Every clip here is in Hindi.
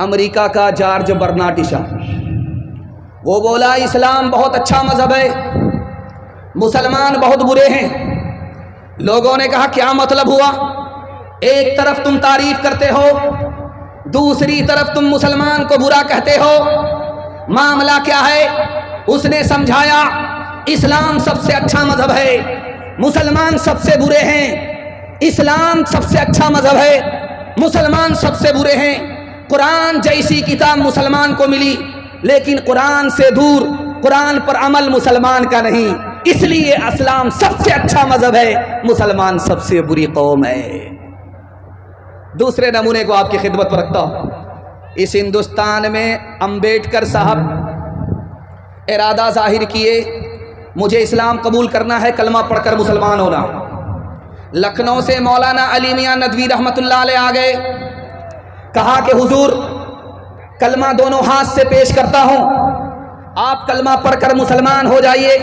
अमेरिका का जॉर्ज बर्नार्ड शॉ, वो बोला इस्लाम बहुत अच्छा मज़हब है, मुसलमान बहुत बुरे हैं। लोगों ने कहा क्या मतलब हुआ? एक तरफ तुम तारीफ करते हो, दूसरी तरफ तुम मुसलमान को बुरा कहते हो, मामला क्या है? उसने समझाया इस्लाम सबसे अच्छा मज़हब है, मुसलमान सबसे बुरे हैं। इस्लाम सबसे अच्छा मज़हब है, मुसलमान सबसे बुरे हैं। कुरान जैसी किताब मुसलमान को मिली, लेकिन कुरान से दूर, कुरान पर अमल मुसलमान का नहीं, इसलिए इस्लाम सबसे अच्छा मज़हब है, मुसलमान सबसे बुरी कौम है। दूसरे नमूने को आपकी खिदमत पर रखता हूँ। इस हिंदुस्तान में अंबेडकर साहब इरादा जाहिर किए, मुझे इस्लाम कबूल करना है, कलमा पढ़कर मुसलमान होना। लखनऊ से मौलाना अली मियां नदवी रहमतुल्लाह अलैह आ गए, कहा कि हुजूर कलमा दोनों हाथ से पेश करता हूँ, आप कलमा पढ़कर मुसलमान हो जाइए।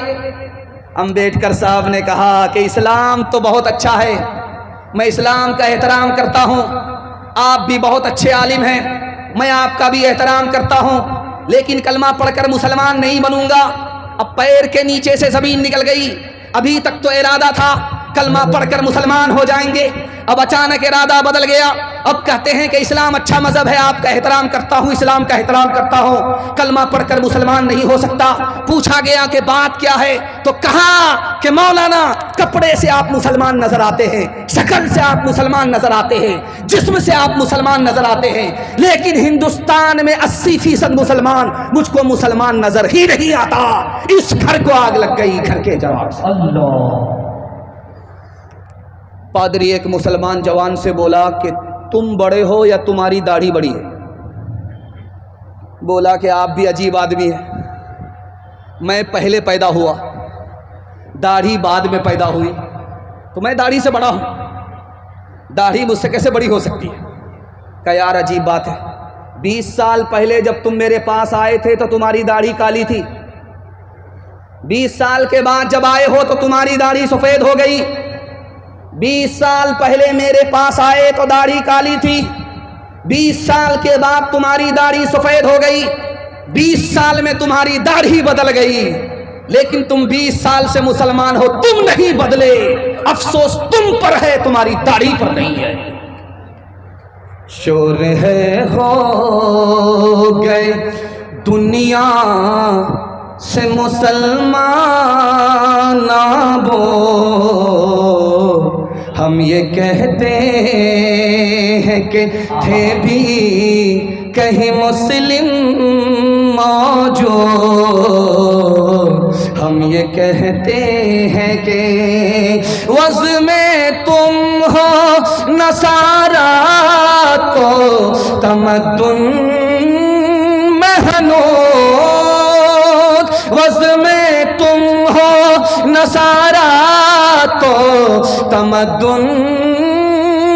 अंबेडकर साहब ने कहा कि इस्लाम तो बहुत अच्छा है, मैं इस्लाम का एहतराम करता हूँ, आप भी बहुत अच्छे आलिम हैं, मैं आपका भी एहतराम करता हूँ, लेकिन कलमा पढ़कर मुसलमान नहीं बनूंगा। अब पैर के नीचे से ज़मीन निकल गई। अभी तक तो इरादा था कलमा पढ़कर मुसलमान हो जाएंगे, अब अचानक इरादा बदल गया। अब कहते हैं कि इस्लाम अच्छा मज़हब है, आपका एहतराम करता हूँ, इस्लाम का एहतराम करता हूँ, कलमा पढ़कर मुसलमान नहीं हो सकता। पूछा गया कि बात क्या है, तो कहा कि मौलाना कपड़े से आप मुसलमान नजर आते हैं, शक्ल से आप मुसलमान नजर आते हैं, जिस्म से आप मुसलमान नजर आते हैं, लेकिन हिंदुस्तान में 80% मुसलमान, मुझको मुसलमान नजर ही नहीं आता। इस घर को आग लग गई, घर के जवाब से। अल्लाह। पादरी एक मुसलमान जवान से बोला कि तुम बड़े हो या तुम्हारी दाढ़ी बड़ी है? बोला कि आप भी अजीब आदमी हैं, मैं पहले पैदा हुआ, दाढ़ी बाद में पैदा हुई, तो मैं दाढ़ी से बड़ा हूं, दाढ़ी मुझसे कैसे बड़ी हो सकती है? क्या यार अजीब बात है, 20 साल पहले जब तुम मेरे पास आए थे तो तुम्हारी दाढ़ी काली थी, 20 साल के बाद जब आए हो तो तुम्हारी दाढ़ी सफ़ेद हो गई। 20 साल पहले मेरे पास आए तो दाढ़ी काली थी, 20 साल के बाद तुम्हारी दाढ़ी सफ़ेद हो गई, 20 साल में तुम्हारी दाढ़ी बदल गई, लेकिन तुम 20 साल से मुसलमान हो, तुम नहीं बदले। अफसोस तुम पर है, तुम्हारी दाढ़ी पर नहीं है। शोर है हो गए दुनिया से मुसलमान वो, हम ये कहते हैं कि थे भी कहीं मुस्लिम मौजूद, हम ये कहते हैं कि वज़ में तुम हो नसारा तो तमद्दुन में हनूद, वज़ में तुम हो नसारा तो तमद्दुन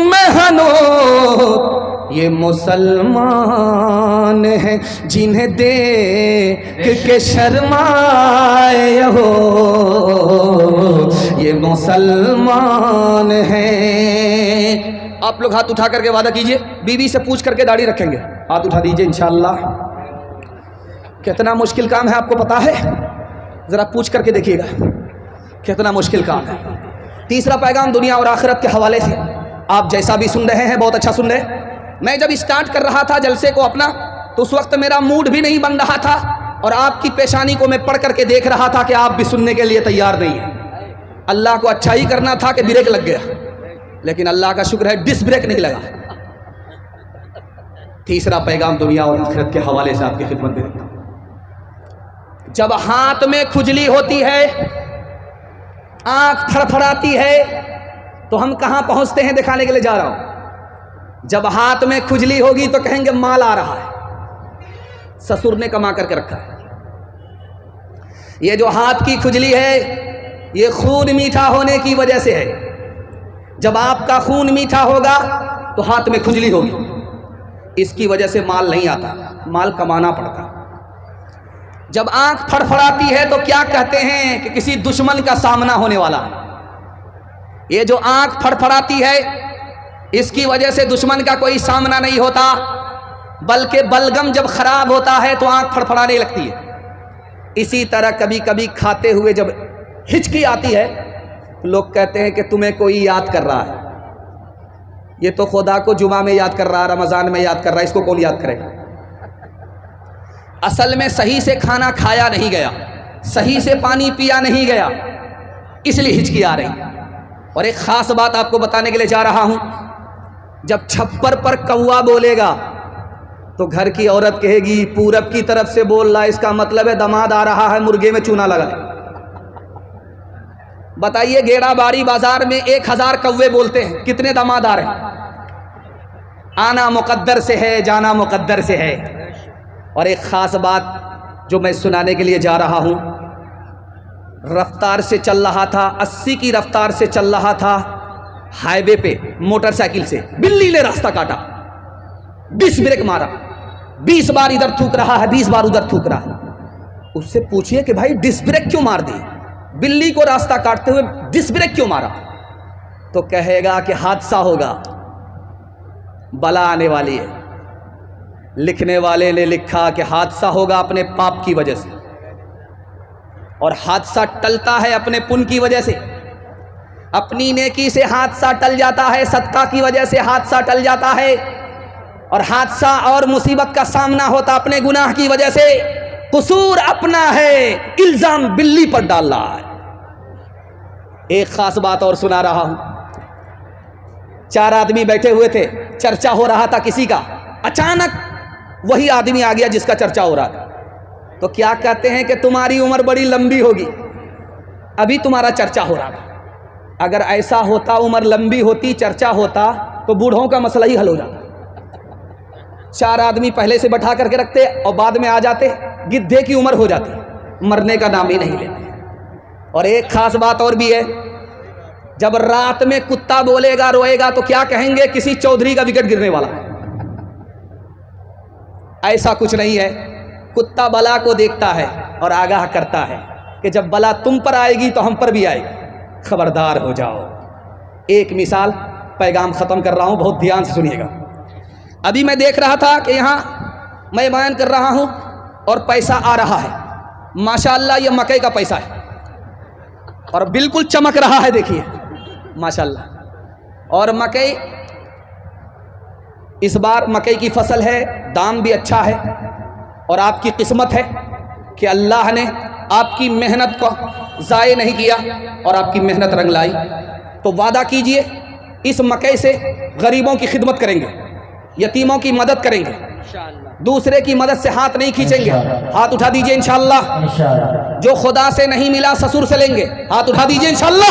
में हनूद, ये मुसलमान हैं जिन्हें देख के शर्माए हो, ये मुसलमान हैं। आप लोग हाथ उठा करके वादा कीजिए, बीवी से पूछ करके दाढ़ी रखेंगे, हाथ उठा दीजिए इंशाअल्लाह। कितना मुश्किल काम है आपको पता है? ज़रा पूछ करके देखिएगा कितना मुश्किल काम है। तीसरा पैगाम दुनिया और आखिरत के हवाले से, आप जैसा भी सुन रहे हैं बहुत अच्छा सुन रहे हैं। मैं जब स्टार्ट कर रहा था जलसे को अपना, तो उस वक्त मेरा मूड भी नहीं बन रहा था, और आपकी पेशानी को मैं पढ़ करके देख रहा था कि आप भी सुनने के लिए तैयार नहीं हैं। अल्लाह को अच्छा ही करना था कि ब्रेक लग गया, लेकिन अल्लाह का शुक्र है डिस्क ब्रेक नहीं लगा। तीसरा पैगाम दुनिया और आखिरत के हवाले से आपकी खिदमत में रखता हूं। जब हाथ में खुजली होती है, आंख फड़फड़ाती है, तो हम कहां पहुंचते हैं दिखाने के लिए जा रहा हूं। जब हाथ में खुजली होगी तो कहेंगे माल आ रहा है, ससुर ने कमा करके रखा है। ये जो हाथ की खुजली है, ये खून मीठा होने की वजह से है। जब आपका खून मीठा होगा तो हाथ में खुजली होगी, इसकी वजह से माल नहीं आता, माल कमाना पड़ता। जब आंख फड़फड़ाती है तो क्या कहते हैं कि किसी दुश्मन का सामना होने वाला है। ये जो आंख फड़फड़ाती है, इसकी वजह से दुश्मन का कोई सामना नहीं होता, बल्कि बलगम जब खराब होता है तो आंख फड़फड़ाने लगती है। इसी तरह कभी कभी खाते हुए जब हिचकी आती है तो लोग कहते हैं कि तुम्हें कोई याद कर रहा है। ये तो खुदा को जुमा में याद कर रहा है, रमज़ान में याद कर रहा है, इसको कौन याद करेगा? असल में सही से खाना खाया नहीं गया, सही से पानी पिया नहीं गया, इसलिए हिचकी आ रही। और एक ख़ास बात आपको बताने के लिए जा रहा हूँ, जब छप्पर पर कौवा बोलेगा तो घर की औरत कहेगी पूरब की तरफ से बोल रहा है, इसका मतलब है दामाद आ रहा है, मुर्गे में चूना लगाए। बताइए, गेड़ाबाड़ी बाजार में 1000 कौवे बोलते हैं, कितने दामाद आ रहे हैं? आना मुकद्दर से है, जाना मुकद्दर से है। और एक ख़ास बात जो मैं सुनाने के लिए जा रहा हूँ, रफ्तार से चल रहा था, 80 की रफ्तार से चल रहा था हाईवे पे मोटरसाइकिल से, बिल्ली ने रास्ता काटा, डिस्क ब्रेक मारा, 20 बार इधर थूक रहा है, 20 बार उधर थूक रहा है। उससे पूछिए कि भाई डिस्क ब्रेक क्यों मार दी, बिल्ली को रास्ता काटते हुए डिस्क ब्रेक क्यों मारा? तो कहेगा कि हादसा होगा, बला आने वाली है। लिखने वाले ने लिखा कि हादसा होगा अपने पाप की वजह से, और हादसा टलता है अपने पुण्य की वजह से। अपनी नेकी से हादसा टल जाता है, सदका की वजह से हादसा टल जाता है, और हादसा और मुसीबत का सामना होता अपने गुनाह की वजह से। कसूर अपना है, इल्जाम बिल्ली पर डाल रहा है। एक खास बात और सुना रहा हूं, 4 आदमी बैठे हुए थे, चर्चा हो रहा था किसी का, अचानक वही आदमी आ गया जिसका चर्चा हो रहा था। तो क्या कहते हैं कि तुम्हारी उम्र बड़ी लंबी होगी, अभी तुम्हारा चर्चा हो रहा था। अगर ऐसा होता, उम्र लंबी होती, चर्चा होता, तो बूढ़ों का मसला ही हल हो जाता। 4 आदमी पहले से बैठा करके रखते और बाद में आ जाते, गिद्धे की उम्र हो जाती, मरने का नाम ही नहीं लेते। और एक खास बात और भी है, जब रात में कुत्ता बोलेगा, रोएगा, तो क्या कहेंगे? किसी चौधरी का विकेट गिरने वाला। ऐसा कुछ नहीं है, कुत्ता बला को देखता है और आगाह करता है कि जब बला तुम पर आएगी तो हम पर भी आएगी, खबरदार हो जाओ। एक मिसाल, पैगाम ख़त्म कर रहा हूँ, बहुत ध्यान से सुनिएगा। अभी मैं देख रहा था कि यहाँ मैं बयान कर रहा हूँ और पैसा आ रहा है, माशाअल्लाह ये मकई का पैसा है और बिल्कुल चमक रहा है, देखिए माशाअल्लाह। और मकई, इस बार मकई की फसल है, दाम भी अच्छा है, और आपकी किस्मत है कि अल्लाह ने आपकी मेहनत को ज़ाय नहीं किया और आपकी मेहनत रंग लाई। तो वादा कीजिए, इस मकई से गरीबों की खिदमत करेंगे, यतीमों की मदद करेंगे, दूसरे की मदद से हाथ नहीं खींचेंगे। हाथ उठा दीजिए इंशाअल्लाह। जो खुदा से नहीं मिला ससुर से लेंगे, हाथ उठा दीजिए इंशाअल्लाह।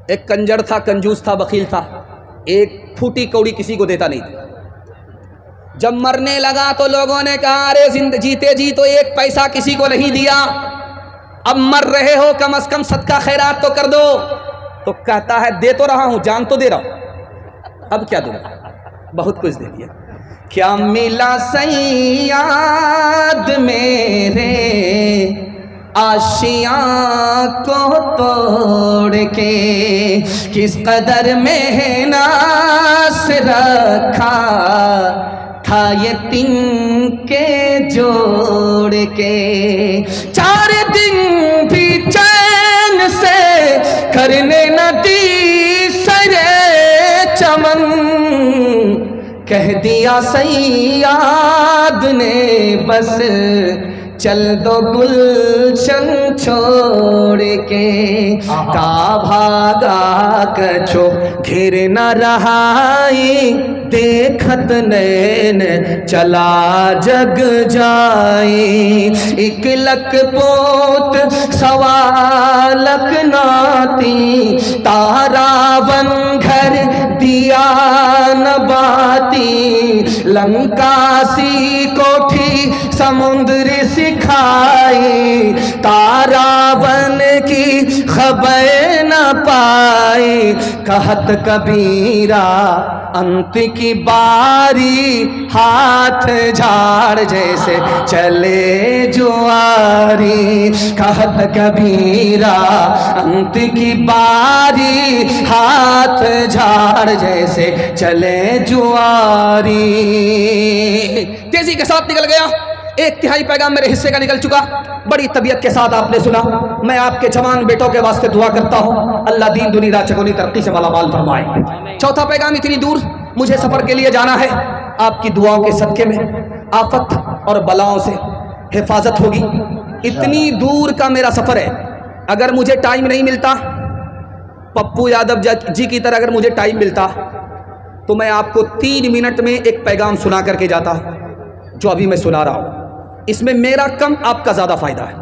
एक कंजर था, कंजूस था, बखील था, एक फूटी कौड़ी किसी को देता नहीं था। जब मरने लगा तो लोगों ने कहा, अरे जीते जी तो 1 पैसा किसी को नहीं दिया, अब मर रहे हो, कम से कम सदका खैरात तो कर दो। तो कहता है, दे तो रहा हूं, जान तो दे रहा हूं, अब क्या दूंगा, बहुत कुछ दे दिया। क्या मिला सैयाद मेरे आशियाँ को तोड़ के, किस कदर मेहनत से रखा था यतीम के जोड़ के। 4 दिन भी चैन से करने न दी सरे चमन, कह दिया सैयाद ने बस चल दो गुलशन छोड़ के। का भागा कछो घिर न रहाई, देखत नैन चला जग जाई। 1 लख पोत 1.25 लख नाती, तारावन घर दिया न बाती। लंका सी कोठी समुद्र सिखाई, तारावन की खबर ना पाई, कहत कबीरा अंत की बारी, हाथ झाड़ जैसे चले जुआरी। कहत कबीरा अंत की बारी, हाथ झाड़ जैसे चले जुआरी। तेजी के साथ निकल गया, 1/3 पैगाम मेरे हिस्से का निकल चुका। बड़ी तबीयत के साथ आपने सुना। मैं आपके जवान बेटों के वास्ते दुआ करता हूँ, अल्लाह दीन दुनिया चकोनी तरक्की से मालामाल फरमाए। चौथा पैगाम, इतनी दूर मुझे सफ़र के लिए जाना है, आपकी दुआओं के सदके में आफत और बलाओं से हिफाजत होगी। इतनी दूर का मेरा सफ़र है, अगर मुझे टाइम नहीं मिलता, पप्पू यादव जी की तरह अगर मुझे टाइम मिलता तो मैं आपको 3 मिनट में एक पैगाम सुना करके जाता जो अभी मैं सुना रहा हूँ। इसमें मेरा कम, आपका ज़्यादा फ़ायदा है।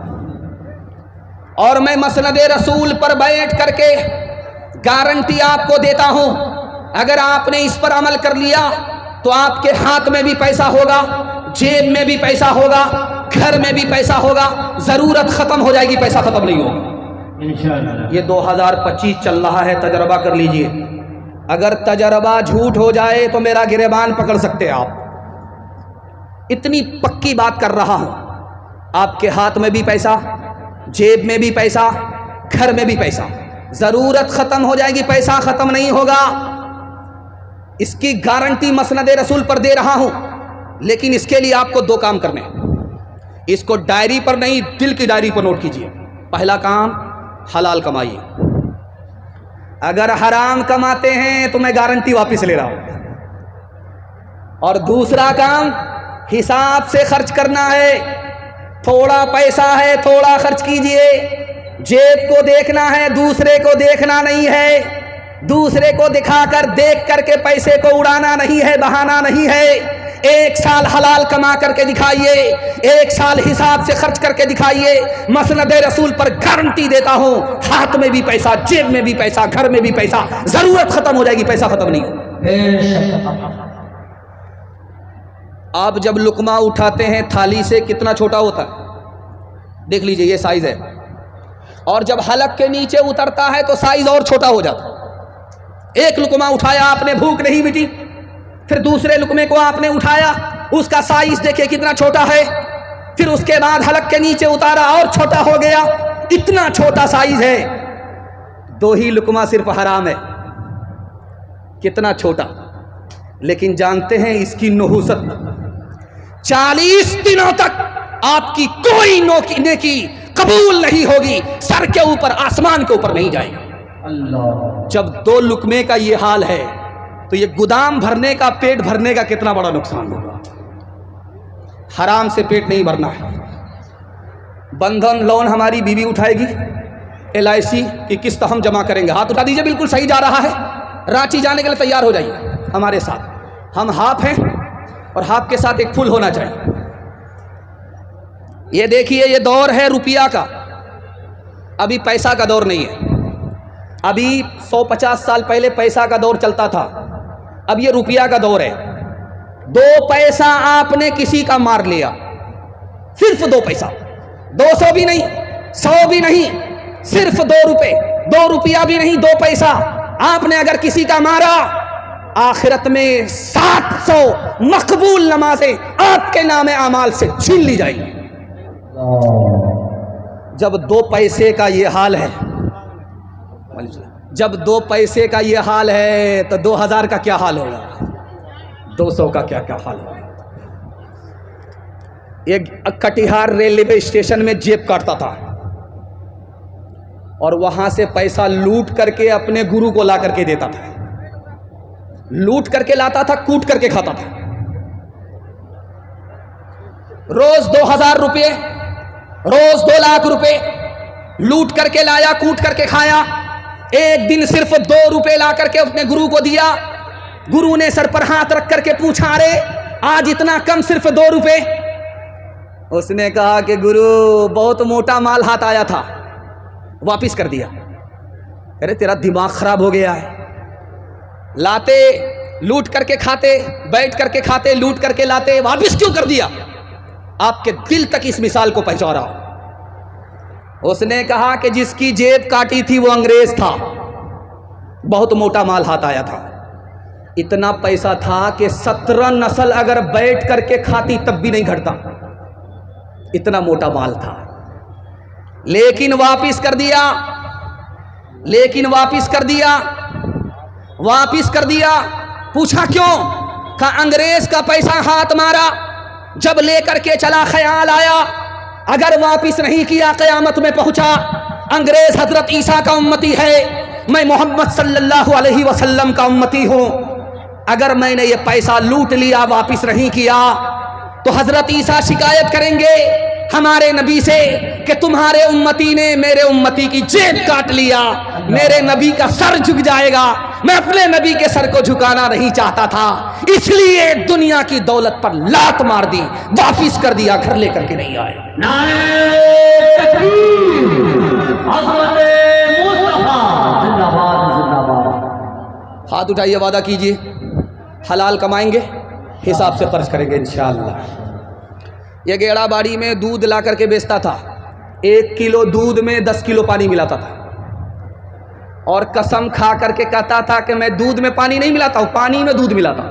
और मैं मसनदे रसूल पर बैठ करके गारंटी आपको देता हूँ, अगर आपने इस पर अमल कर लिया तो आपके हाथ में भी पैसा होगा, जेब में भी पैसा होगा, घर में भी पैसा होगा, ज़रूरत ख़त्म हो जाएगी, पैसा ख़त्म नहीं होगा इंशाअल्लाह। ये 2025 चल रहा है, तजर्बा कर लीजिए। अगर तजर्बा झूठ हो जाए तो मेरा गिरेबान पकड़ सकते हैं आप। इतनी पक्की बात कर रहा हूं, आपके हाथ में भी पैसा, जेब में भी पैसा, घर में भी पैसा, ज़रूरत ख़त्म हो जाएगी, पैसा ख़त्म नहीं होगा। इसकी गारंटी मसनदे रसूल पर दे रहा हूं। लेकिन इसके लिए आपको 2 काम करने हैं। इसको डायरी पर नहीं, दिल की डायरी पर नोट कीजिए। पहला काम, हलाल कमाइए। अगर हराम कमाते हैं तो मैं गारंटी वापस ले रहा हूं। और दूसरा काम, हिसाब से खर्च करना है। थोड़ा पैसा है, थोड़ा खर्च कीजिए। जेब को देखना है, दूसरे को देखना नहीं है। दूसरे को दिखाकर, देख करके पैसे को उड़ाना नहीं है, बहाना नहीं है। 1 साल हलाल कमा करके दिखाइए, 1 साल हिसाब से खर्च करके दिखाइए। मसनदे रसूल पर गारंटी देता हूं, हाथ में भी पैसा, जेब में भी पैसा, घर में भी पैसा, जरूरत खत्म हो जाएगी, पैसा खत्म नहीं होगा। आप जब लुकमा उठाते हैं थाली से, कितना छोटा होता है, देख लीजिए, ये साइज है। और जब हलक के नीचे उतरता है तो साइज और छोटा हो जाता है। एक लुकमा उठाया आपने, भूख नहीं मिटी, फिर दूसरे लुकमे को आपने उठाया, उसका साइज देखिए कितना छोटा है। फिर उसके बाद हलक के नीचे उतारा और छोटा हो गया, इतना छोटा साइज है। 2 ही लुकमा सिर्फ हराम है, कितना छोटा। लेकिन जानते हैं इसकी नहुसत, 40 दिनों तक आपकी कोई नेकी कबूल नहीं होगी, सर के ऊपर, आसमान के ऊपर नहीं जाएगी। अल्लाह। जब 2 लुकमे का ये हाल है तो ये गोदाम भरने का, पेट भरने का कितना बड़ा नुकसान होगा। हराम से पेट नहीं भरना है। बंधन लोन हमारी बीवी उठाएगी, LIC की किस्त हम जमा करेंगे, हाथ उठा दीजिए, बिल्कुल सही जा रहा है। रांची जाने के लिए तैयार हो जाइए हमारे साथ। हम हाफ हैं और हाफ के साथ एक फुल होना चाहिए। ये देखिए, ये दौर है रुपया का, अभी पैसा का दौर नहीं है। अभी 150 साल पहले पैसा का दौर चलता था, अब ये रुपया का दौर है। 2 पैसा आपने किसी का मार लिया, सिर्फ 2 पैसा, 200 भी नहीं, 100 भी नहीं, सिर्फ 2 रुपए, 2 रुपया भी नहीं, 2 पैसा आपने अगर किसी का मारा, आखिरत में 700 मकबूल नमाजें आपके नामे अमाल से छीन ली जाएंगी। जब 2 पैसे का ये हाल है, जब 2 पैसे का ये हाल है तो 2000 का क्या हाल होगा, 200 का क्या क्या हाल होगा। एक कटिहार रेलवे स्टेशन में जेब काटता था और वहां से पैसा लूट करके अपने गुरु को ला करके देता था। लूट करके लाता था, कूट करके खाता था। रोज 2000 रुपये, रोज 2 लाख रुपए लूट करके लाया, कूट करके खाया। एक दिन सिर्फ 2 रुपए ला करके अपने गुरु को दिया। गुरु ने सर पर हाथ रख करके पूछा, अरे आज इतना कम, सिर्फ 2 रुपए। उसने कहा कि गुरु बहुत मोटा माल हाथ आया था, वापिस कर दिया। अरे तेरा दिमाग खराब हो गया है, लाते लूट करके खाते, बैठ करके खाते, लूट करके लाते, वापिस क्यों कर दिया। आपके दिल तक इस मिसाल को पहुंचा रहा हूं। उसने कहा कि जिसकी जेब काटी थी वो अंग्रेज था, बहुत मोटा माल हाथ आया था। इतना पैसा था कि 17 नस्ल अगर बैठ करके खाती तब भी नहीं घटता, इतना मोटा माल था। लेकिन वापिस कर दिया, वापिस कर दिया। पूछा क्यों? कहा अंग्रेज का पैसा हाथ मारा, जब लेकर के चला ख्याल आया अगर वापिस नहीं किया क़यामत में पहुंचा। अंग्रेज हजरत ईसा का उम्मती है, मैं मोहम्मद सल्लल्लाहु अलैहि वसल्लम का उम्मती हूं। अगर मैंने ये पैसा लूट लिया, वापिस नहीं किया, तो हजरत ईसा शिकायत करेंगे हमारे नबी से कि तुम्हारे उम्मती ने मेरे उम्मती की जेब काट लिया, मेरे नबी का सर झुक जाएगा। मैं अपने नबी के सर को झुकाना नहीं चाहता था, इसलिए दुनिया की दौलत पर लात मार दी, वापिस कर दिया, घर लेकर के नहीं आए। हाथ उठाइए, वादा कीजिए हलाल कमाएंगे, हिसाब से खर्च करेंगे इंशाअल्लाह। ये गेड़ा बाड़ी में दूध ला करके बेचता था, 1 किलो दूध में 10 किलो पानी मिलाता था, और कसम खा करके कहता था कि मैं दूध में पानी नहीं मिलाता हूं, पानी में दूध मिलाता।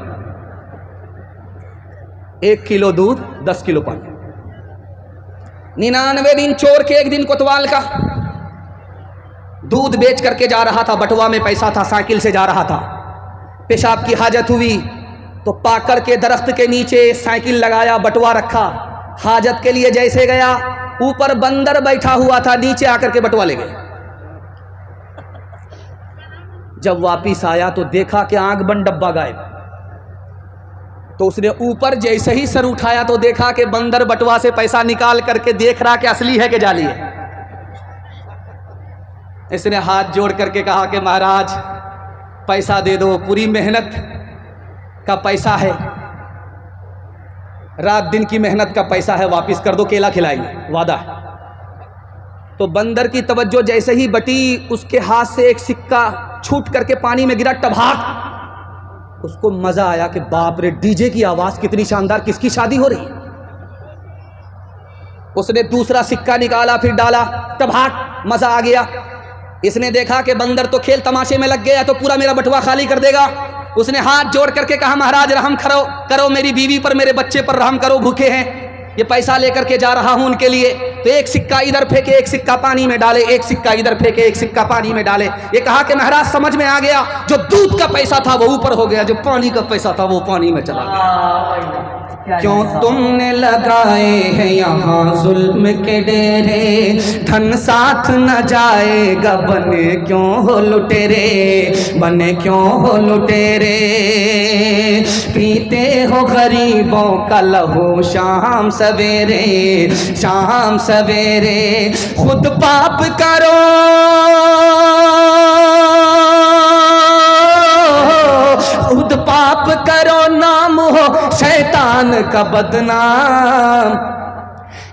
1 किलो दूध 10 किलो पानी। 99 दिन चोर के, 1 दिन कोतवाल का। दूध बेच करके जा रहा था, बटुआ में पैसा था, साइकिल से जा रहा था। पेशाब की हाजत हुई तो पाकर के दरख्त के नीचे साइकिल लगाया, बटुआ रखा, हाजत के लिए जैसे गया, ऊपर बंदर बैठा हुआ था, नीचे आकर के बटुआ ले गए। जब वापिस आया तो देखा कि आंख बंद डब्बा गायब। तो उसने ऊपर जैसे ही सर उठाया तो देखा कि बंदर बटुआ से पैसा निकाल करके देख रहा कि असली है कि जाली है। इसने हाथ जोड़ करके कहा कि महाराज पैसा दे दो, पूरी मेहनत का पैसा है, रात दिन की मेहनत का पैसा है, वापिस कर दो, केला खिलाएंगे, वादा है। तो बंदर की तवज्जो जैसे ही बटी, उसके हाथ से एक सिक्का छूट करके पानी में गिरा, टभाक। उसको मजा आया कि बाप रे, डीजे की आवाज कितनी शानदार, किसकी शादी हो रही। उसने दूसरा सिक्का निकाला, फिर डाला, टभाक, मजा आ गया। इसने देखा कि बंदर तो खेल तमाशे में लग गया, तो पूरा मेरा बटुआ खाली कर देगा। उसने हाथ जोड़ करके कहा महाराज रहम करो, मेरी बीवी पर, मेरे बच्चे पर रहम करो, भूखे हैं, ये पैसा लेकर के जा रहा हूं उनके लिए। तो एक सिक्का इधर फेंके, एक सिक्का पानी में डाले, एक सिक्का इधर फेंके, एक सिक्का पानी में डाले। ये कहा कि महाराज समझ में आ गया, जो दूध का पैसा था वो ऊपर हो गया, जो पानी का पैसा था वो पानी में चला गया। क्यों तुमने लगाए हैं यहाँ जुल्म के डेरे, धन साथ न जाएगा, बने क्यों हो लुटेरे, बने क्यों हो लुटेरे। पीते हो गरीबों का लहू शाम सवेरे, शाम सवेरे। खुद पाप करो, खुद पाप करो, नाम हो शैतान का बदनाम।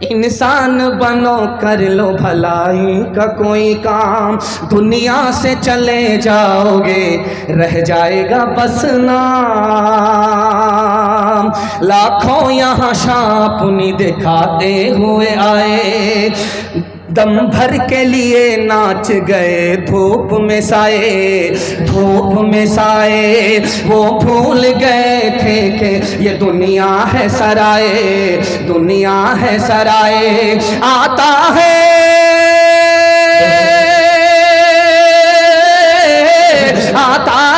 इंसान बनो, कर लो भलाई का कोई काम, दुनिया से चले जाओगे, रह जाएगा बस नाम। लाखों यहाँ शापुनी दिखाते हुए आए, दम भर के लिए नाच गए धूप में साए, धूप में साए। वो भूल गए थे कि ये दुनिया है सराय, दुनिया है सराय। आता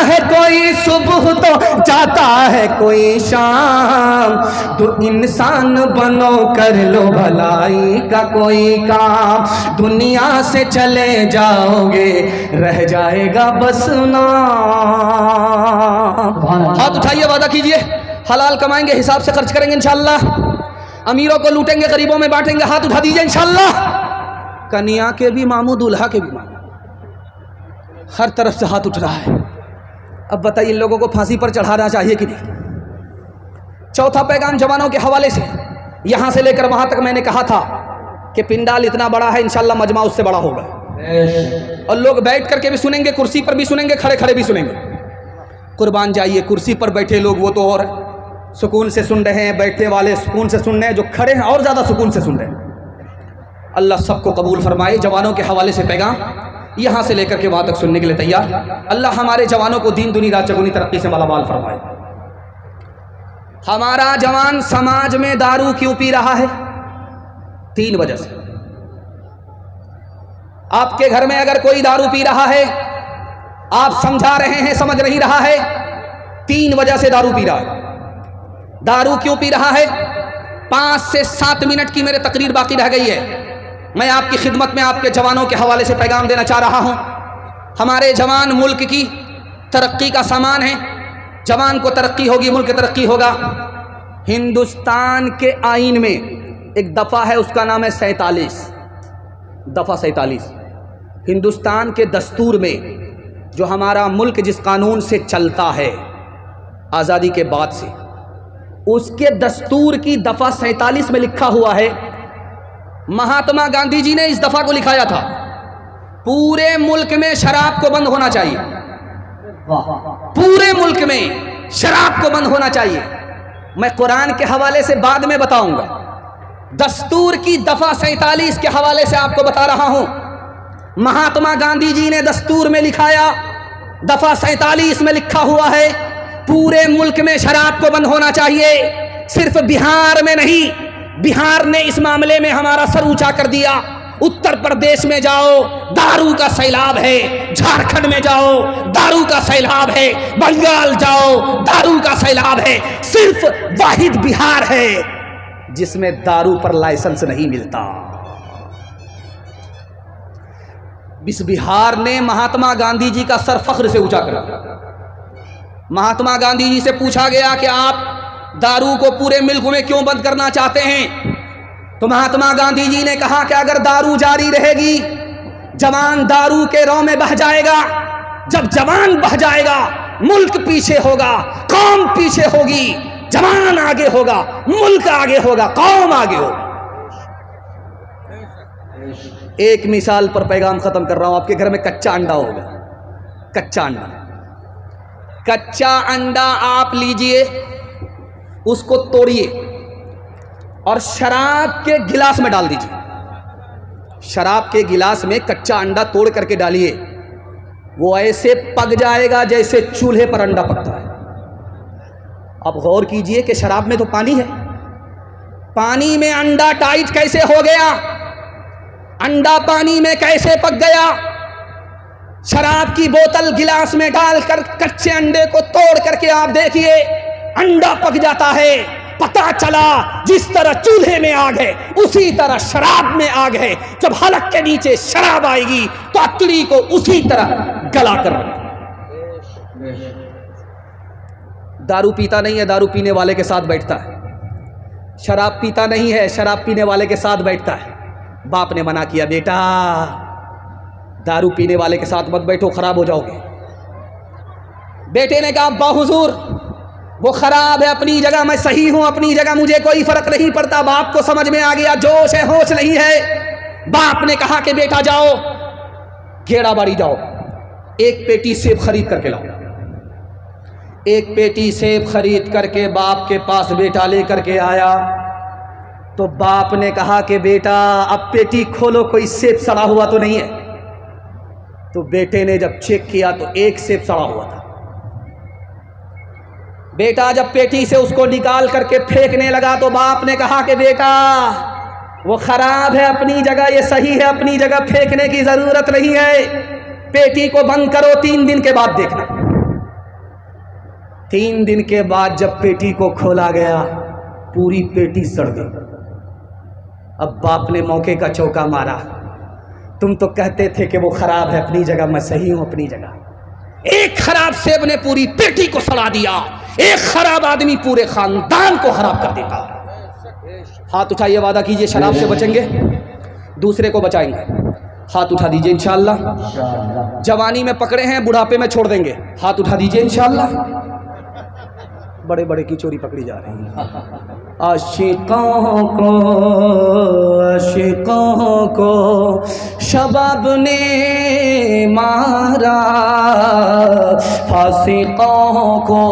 है कोई सुबह तो जाता है कोई शाम। तो इंसान बनो, कर लो भलाई का कोई काम, दुनिया से चले जाओगे, रह जाएगा बस नाम। हाथ उठाइए, वादा कीजिए हलाल कमाएंगे, हिसाब से खर्च करेंगे इंशाअल्लाह। अमीरों को लूटेंगे, गरीबों में बांटेंगे। हाथ उठा दीजिए इंशाअल्लाह। कन्या के भी मामू, दूल्हा के भी मामू, हर तरफ से हाथ उठ रहा है। अब बताइए इन लोगों को फांसी पर चढ़ाना चाहिए कि नहीं? चौथा पैगाम जवानों के हवाले से, यहाँ से लेकर वहाँ तक मैंने कहा था कि पिंडाल इतना बड़ा है, इंशाल्लाह मजमा उससे बड़ा होगा, और लोग बैठ करके भी सुनेंगे, कुर्सी पर भी सुनेंगे, खड़े खड़े भी सुनेंगे। कुर्बान जाइए, कुर्सी पर बैठे लोग वो तो और सुकून से सुन रहे हैं, बैठने वाले सुकून से सुन रहे हैं, जो खड़े हैं और ज़्यादा सुकून से सुन रहे हैं। अल्लाह सबको कबूल फरमाए। जवानों के हवाले से पैगाम यहाँ से लेकर के वहाँ तक सुनने के लिए तैयार। अल्लाह हमारे जवानों को दीन दुनी रात चगुनी तरक्की से मालामाल फरमाए। हमारा जवान समाज में दारू क्यों पी रहा है? 3 वजह से। आपके घर में अगर कोई दारू पी रहा है, आप समझा रहे हैं, समझ नहीं रहा है, 3 वजह से दारू पी रहा है। दारू क्यों पी रहा है? 5 से 7 मिनट की मेरे तकरीर बाकी रह गई है। मैं आपकी खिदमत में आपके जवानों के हवाले से पैगाम देना चाह रहा हूं। हमारे जवान मुल्क की तरक्की का सामान है। जवान को तरक्की होगी, मुल्क तरक्की होगा। हिंदुस्तान के आईन में एक दफ़ा है, उसका नाम है 47, दफ़ा 47। हिंदुस्तान के दस्तूर में जो हमारा मुल्क जिस कानून से चलता है आज़ादी के बाद से, उसके दस्तूर की दफ़ा 47 में लिखा हुआ है, महात्मा गांधी जी ने इस दफ़ा को लिखाया था, पूरे मुल्क में शराब को बंद होना चाहिए। पूरे मुल्क में शराब को बंद होना चाहिए। मैं कुरान के हवाले से बाद में बताऊंगा। दस्तूर की दफ़ा 47 के हवाले से आपको बता रहा हूं। महात्मा गांधी जी ने दस्तूर में लिखाया, दफ़ा 47 में लिखा हुआ है, पूरे मुल्क में शराब को बंद होना चाहिए। सिर्फ बिहार में नहीं, बिहार ने इस मामले में हमारा सर ऊंचा कर दिया। उत्तर प्रदेश में जाओ, दारू का सैलाब है। झारखंड में जाओ, दारू का सैलाब है। बंगाल जाओ, दारू का सैलाब है। सिर्फ वाहिद बिहार है जिसमें दारू पर लाइसेंस नहीं मिलता। इस बिहार ने महात्मा गांधी जी का सर फख्र से ऊंचा कर दिया। महात्मा गांधी जी से पूछा गया कि आप दारू को पूरे मुल्क में क्यों बंद करना चाहते हैं? तो महात्मा गांधी जी ने कहा कि अगर दारू जारी रहेगी, जवान दारू के रौ में बह जाएगा। जब जवान बह जाएगा, मुल्क पीछे होगा, कौम पीछे होगी। जवान आगे होगा, मुल्क आगे होगा, कौम आगे होगा। एक मिसाल पर पैगाम खत्म कर रहा हूं। आपके घर में कच्चा अंडा होगा, कच्चा अंडा। कच्चा अंडा आप लीजिए, उसको तोड़िए और शराब के गिलास में डाल दीजिए। शराब के गिलास में कच्चा अंडा तोड़ करके डालिए, वो ऐसे पक जाएगा जैसे चूल्हे पर अंडा पकता है। अब गौर कीजिए कि शराब में तो पानी है, पानी में अंडा टाइट कैसे हो गया? अंडा पानी में कैसे पक गया? शराब की बोतल गिलास में डालकर कच्चे अंडे को तोड़ करके आप देखिए, अंडा पक जाता है। पता चला जिस तरह चूल्हे में आग है, उसी तरह शराब में आग है। जब हलक के नीचे शराब आएगी तो अतड़ी को उसी तरह गला कर रखेगी। दारू पीता नहीं है, दारू पीने वाले के साथ बैठता है। शराब पीता नहीं है, शराब पीने वाले के साथ बैठता है। बाप ने मना किया, बेटा दारू पीने वाले के साथ मत बैठो, खराब हो जाओगे। बेटे ने कहा, अब्बा हुजूर वो खराब है अपनी जगह, मैं सही हूं अपनी जगह, मुझे कोई फर्क नहीं पड़ता। बाप को समझ में आ गया, जोश है होश नहीं है। बाप ने कहा कि बेटा जाओ, गेड़ाबाड़ी जाओ, एक पेटी सेब खरीद करके लाओ। एक पेटी सेब खरीद करके बाप के पास बेटा लेकर के आया तो बाप ने कहा कि बेटा अब पेटी खोलो, कोई सेब सड़ा हुआ तो नहीं है। तो बेटे ने जब चेक किया तो एक सेब सड़ा हुआ था। बेटा जब पेटी से उसको निकाल करके फेंकने लगा तो बाप ने कहा कि बेटा वो खराब है अपनी जगह, ये सही है अपनी जगह, फेंकने की जरूरत नहीं है। पेटी को बंद करो, 3 दिन के बाद देखना। 3 दिन के बाद जब पेटी को खोला गया, पूरी पेटी सड़ गई। अब बाप ने मौके का चौका मारा, तुम तो कहते थे कि वो खराब है अपनी जगह, मैं सही हूं अपनी जगह। एक खराब सेब ने पूरी पेटी को सड़ा दिया। एक खराब आदमी पूरे खानदान को खराब कर देता। हाथ उठाइए, वादा कीजिए शराब से बचेंगे, दूसरे को बचाएंगे। हाथ उठा दीजिए इंशाअल्लाह। जवानी में पकड़े हैं, बुढ़ापे में छोड़ देंगे। हाथ उठा दीजिए इंशाअल्लाह। बड़े बड़े की चोरी पकड़ी जा रही है। आशिकों को शबाब ने मारा, फासिकों को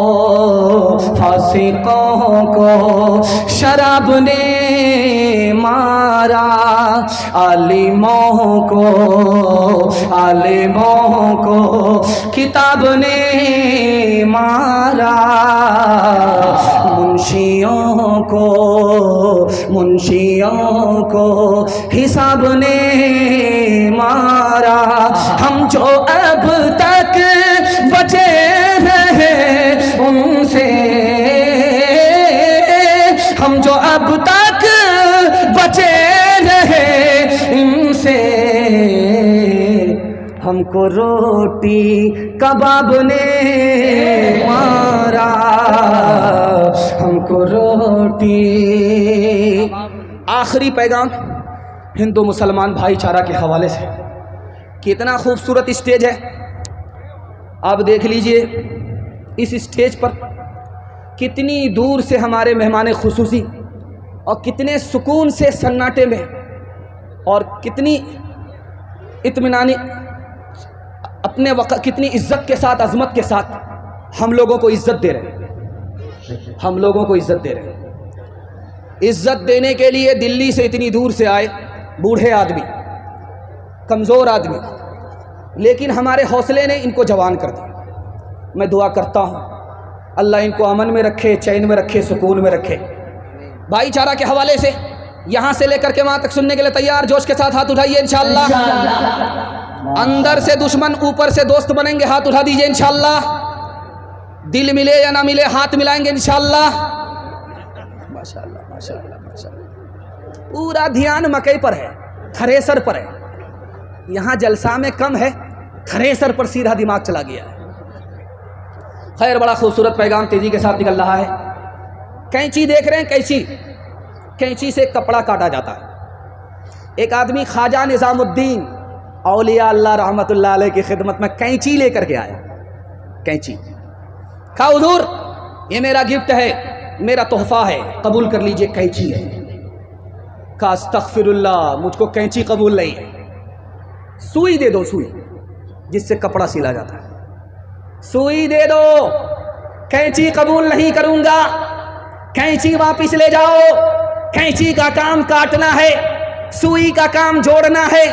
शराब ने मारा, आलिमों को किताब ने मारा, मुंशियों को हिसाब ने मारा। हम जो अब तक बचे रहे उनसे, हम जो अब तक बचे रहे इनसे, हमको रोटी कबाब ने मारा, हमको रोटी। आखिरी पैगाम हिंदू मुसलमान भाईचारा के हवाले से। कितना खूबसूरत स्टेज है, आप देख लीजिए। इस स्टेज पर कितनी दूर से हमारे मेहमान खुसूसी और कितने सुकून से सन्नाटे में और कितनी इत्मीनानी अपने वक्त, कितनी इज्जत के साथ, अजमत के साथ हम लोगों को इज्जत दे रहे हैं, हम लोगों को इज्जत दे रहे हैं। इज्जत देने के लिए दिल्ली से इतनी दूर से आए बूढ़े आदमी, कमज़ोर आदमी, लेकिन हमारे हौसले ने इनको जवान कर दिया। मैं दुआ करता हूँ अल्लाह इनको अमन में रखे, चैन में रखे, सुकून में रखे। भाईचारा के हवाले से यहाँ से लेकर के वहाँ तक सुनने के लिए तैयार, जोश के साथ हाथ उठाइए इंशाअल्लाह। अंदर से दुश्मन, ऊपर से दोस्त बनेंगे, हाथ उठा दीजिए इंशाअल्लाह। दिल मिले या ना मिले हाथ मिलाएंगे इंशाअल्लाह। माशाअल्लाह माशाअल्लाह माशाअल्लाह। पूरा ध्यान मकई पर है, थ्रेसर पर है। यहाँ जलसा में कम है, थ्रेसर पर सीधा दिमाग चला गया है। खैर, बड़ा खूबसूरत पैगाम तेजी के साथ निकल रहा है। कैंची देख रहे हैं, कैंची से कपड़ा काटा जाता है। एक आदमी ख्वाजा निज़ामुद्दीन औलिया अल्लाह रहमतुल्लाह अलैह की खिदमत में कैंची लेकर के आया। कैंची कहा, हुजूर ये मेरा गिफ्ट है, मेरा तोहफा है, कबूल कर लीजिए, कैंची है। कहा अस्तगफिरुल्लाह, मुझको कैंची कबूल नहीं है। सुई दे दो, सुई जिससे कपड़ा सिला जाता है, सुई दे दो। कैंची कबूल नहीं करूंगा, कैंची वापिस ले जाओ। कैंची का काम काटना है, सुई का काम जोड़ना है।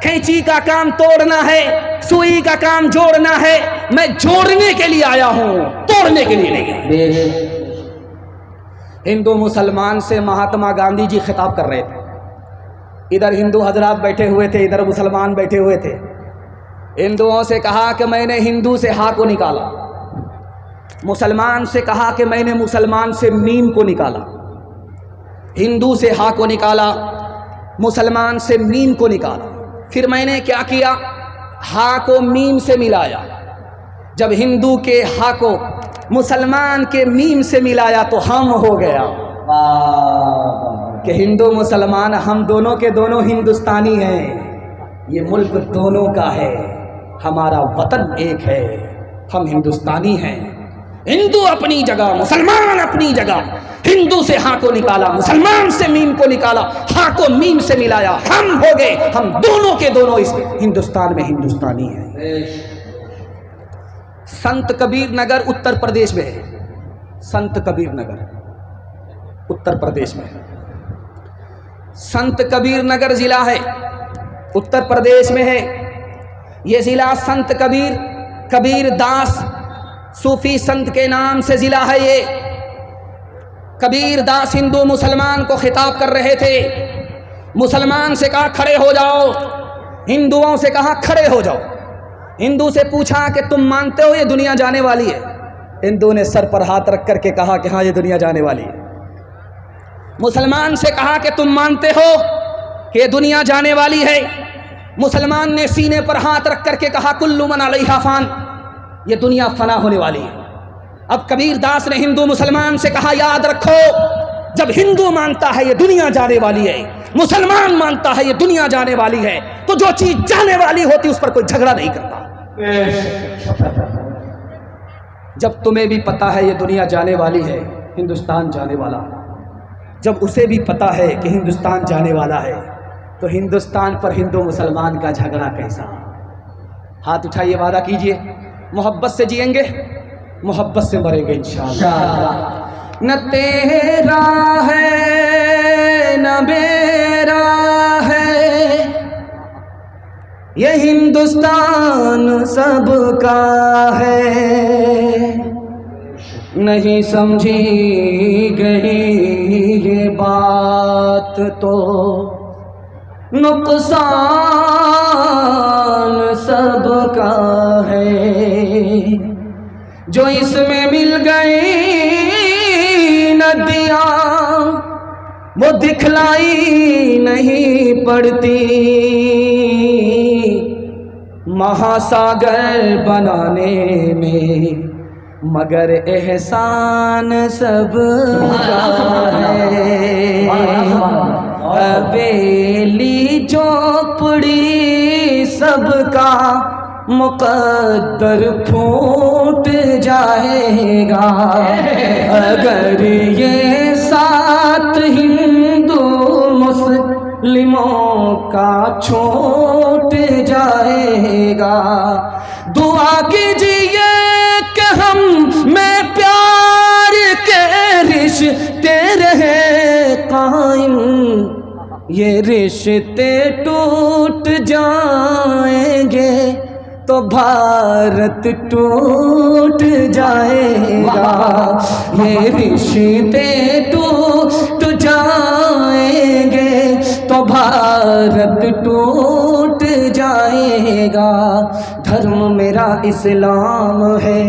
कैंची का काम तोड़ना है, सुई का काम जोड़ना है। मैं जोड़ने के लिए आया हूं, तोड़ने के लिए नहीं। हिंदू मुसलमान से महात्मा गांधी जी खिताब कर रहे थे। इधर हिंदू हजरात बैठे हुए थे, इधर मुसलमान बैठे हुए थे। हिंदुओं से कहा कि मैंने हिंदू से हा को निकाला, मुसलमान से कहा कि मैंने मुसलमान से मीम को निकाला। हिंदू से हा को निकाला, मुसलमान से मीम को निकाला। फिर मैंने क्या किया, हा को मीम से मिलाया। जब हिंदू के हा को मुसलमान के मीम से मिलाया तो हम हो गया कि हिंदू मुसलमान हम दोनों के दोनों हिंदुस्तानी हैं। ये मुल्क दोनों का है, हमारा वतन एक है, हम हिंदुस्तानी हैं। हिंदू अपनी जगह, मुसलमान अपनी जगह। हिंदू से हा को निकाला, मुसलमान से मीम को निकाला, हा को मीम से मिलाया, हम हो गए, हम दोनों के दोनों इस हिंदुस्तान में हिंदुस्तानी हैं। संत कबीर नगर उत्तर प्रदेश में है। संत कबीर नगर उत्तर प्रदेश में है। संत कबीर नगर जिला है, उत्तर प्रदेश में है। ये जिला संत कबीर दास सूफी संत के नाम से जिला है। ये कबीर दास हिंदू मुसलमान को खिताब कर रहे थे। मुसलमान से कहा खड़े हो जाओ, हिंदुओं से कहा खड़े हो जाओ। हिंदू से पूछा कि तुम मानते हो ये दुनिया जाने वाली है? हिंदू ने सर पर हाथ रख करके कहा कि हाँ, ये दुनिया जाने वाली है। मुसलमान से कहा कि तुम मानते हो कि ये दुनिया जाने वाली है? मुसलमान ने सीने पर हाथ रख करके कहा कुल्लु मन अलैहा फान, ये दुनिया फना होने वाली है। अब कबीर दास ने हिंदू मुसलमान से कहा याद रखो, जब हिंदू मानता है ये दुनिया जाने वाली है, मुसलमान मानता है ये दुनिया जाने वाली है, तो जो चीज जाने वाली होती उस पर कोई झगड़ा नहीं करता। जब तुम्हें भी पता है ये दुनिया जाने वाली है, हिंदुस्तान जाने वाला, जब उसे भी पता है कि हिंदुस्तान जाने वाला है, तो हिंदुस्तान पर हिंदू मुसलमान का झगड़ा कैसा। हाथ उठाइए, वादा कीजिए मोहब्बत से जिएंगे, मोहब्बत से मरेंगे इंशाअल्लाह। न तेरा है न मेरा है, ये हिंदुस्तान सबका है। नहीं समझी गई ये बात तो नुकसान सबका है। जो इसमें मिल गई नदियाँ वो दिखलाई नहीं पड़ती, महासागर बनाने में मगर एहसान सबका है। हवेली झोपड़ी सबका मुकद्दर फूट जाएगा, अगर ये साथ हिंदू मुस्लिमों का छूट जाएगा। दुआ कीजिए कि हम में प्यार के रिश्ते रहे कायम, ये रिश्ते टूट जाएंगे तो भारत टूट जाएगा। ये रिश्ते टूट जाएंगे तो भारत टूट जाएगा। धर्म मेरा इस्लाम है,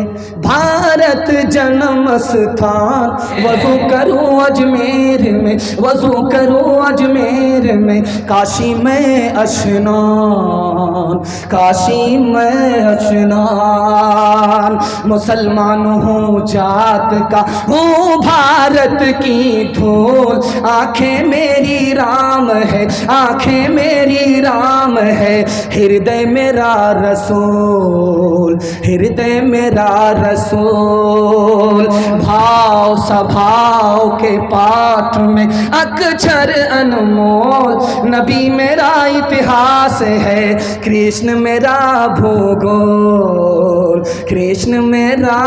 भारत जन्म स्थान। वज़ू करूँ अजमेर में, वज़ू करूँ अजमेर में, काशी में अशनान, काशी में अशनान। मुसलमान हूँ जात का, हूँ भारत की धूल। आँखें मेरी राम है, आँखें मेरी राम है, हृदय मेरा रसूल, हृदय मेरा रसूल। भाव सभाव के पाठ में अक्षर अनमोल, नबी मेरा इतिहास है, कृष्ण मेरा भूगोल, कृष्ण मेरा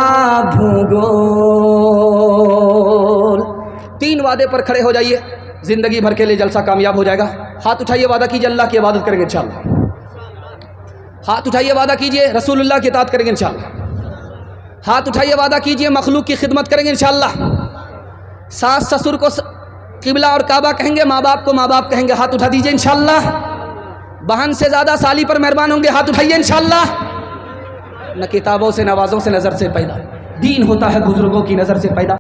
भूगोल। 3 वादे पर खड़े हो जाइए, जिंदगी भर के लिए जलसा कामयाब हो जाएगा। हाथ उठाइए, वादा कीजिए अल्लाह की इबादत करेंगे इंशाअल्लाह। हाथ उठाइए, वादा कीजिए रसूलुल्लाह की इताअत करेंगे इंशाअल्लाह। हाथ उठाइए, वादा कीजिए मखलूक की खिदमत करेंगे इंशाअल्लाह। सास ससुर को किबला और काबा कहेंगे, माँ बाप को माँ बाप कहेंगे। हाथ उठा दीजिए इंशाअल्लाह। बहन से ज़्यादा साली पर मेहरबान होंगे। हाथ उठाइए इंशाअल्लाह। न किताबों से नवाज़ों से नज़र से पैदा, दीन होता है बुजुर्गों की नज़र से पैदा।